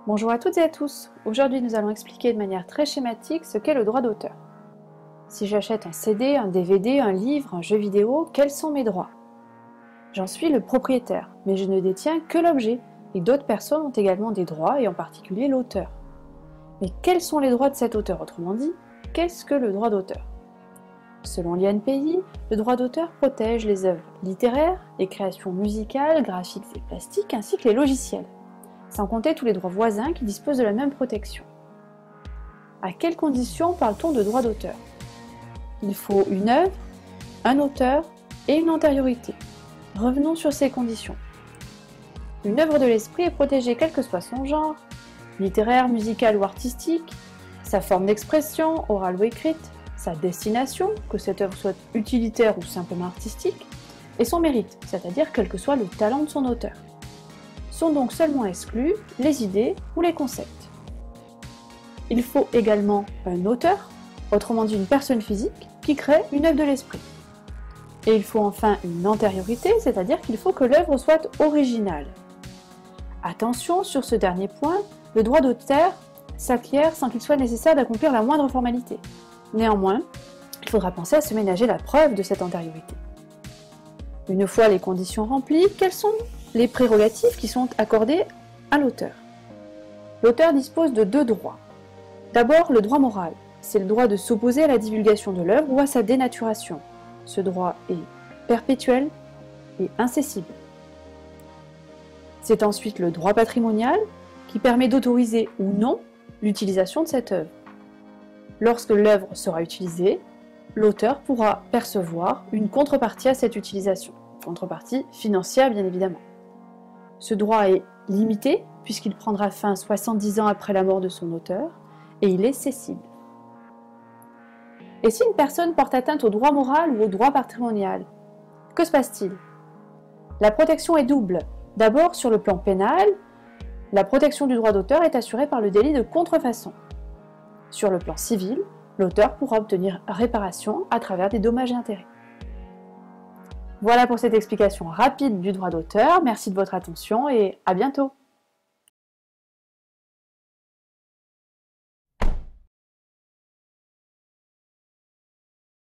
Bonjour à toutes et à tous. Aujourd'hui, nous allons expliquer de manière très schématique ce qu'est le droit d'auteur. Si j'achète un CD, un DVD, un livre, un jeu vidéo, quels sont mes droits? J'en suis le propriétaire, mais je ne détiens que l'objet, et d'autres personnes ont également des droits, et en particulier l'auteur. Mais quels sont les droits de cet auteur? Autrement dit, qu'est-ce que le droit d'auteur? Selon l'INPI, le droit d'auteur protège les œuvres littéraires, les créations musicales, graphiques et plastiques, ainsi que les logiciels, sans compter tous les droits voisins qui disposent de la même protection. À quelles conditions parle-t-on de droit d'auteur? Il faut une œuvre, un auteur et une antériorité. Revenons sur ces conditions. Une œuvre de l'esprit est protégée quel que soit son genre, littéraire, musical ou artistique, sa forme d'expression, orale ou écrite, sa destination, que cette œuvre soit utilitaire ou simplement artistique, et son mérite, c'est-à-dire quel que soit le talent de son auteur. Sont donc seulement exclus les idées ou les concepts. Il faut également un auteur, autrement dit une personne physique, qui crée une œuvre de l'esprit. Et il faut enfin une antériorité, c'est-à-dire qu'il faut que l'œuvre soit originale. Attention, sur ce dernier point, le droit d'auteur s'acquiert sans qu'il soit nécessaire d'accomplir la moindre formalité. Néanmoins, il faudra penser à se ménager la preuve de cette antériorité. Une fois les conditions remplies, quelles sont les prérogatives qui sont accordées à l'auteur? L'auteur dispose de deux droits. D'abord, le droit moral, c'est le droit de s'opposer à la divulgation de l'œuvre ou à sa dénaturation. Ce droit est perpétuel et incessible. C'est ensuite le droit patrimonial, qui permet d'autoriser ou non l'utilisation de cette œuvre. Lorsque l'œuvre sera utilisée, l'auteur pourra percevoir une contrepartie à cette utilisation, contrepartie financière bien évidemment. Ce droit est limité puisqu'il prendra fin 70 ans après la mort de son auteur et il est cessible. Et si une personne porte atteinte au droit moral ou au droit patrimonial, que se passe-t-il? La protection est double. D'abord, sur le plan pénal, la protection du droit d'auteur est assurée par le délit de contrefaçon. Sur le plan civil, l'auteur pourra obtenir réparation à travers des dommages et intérêts. Voilà pour cette explication rapide du droit d'auteur. Merci de votre attention et à bientôt.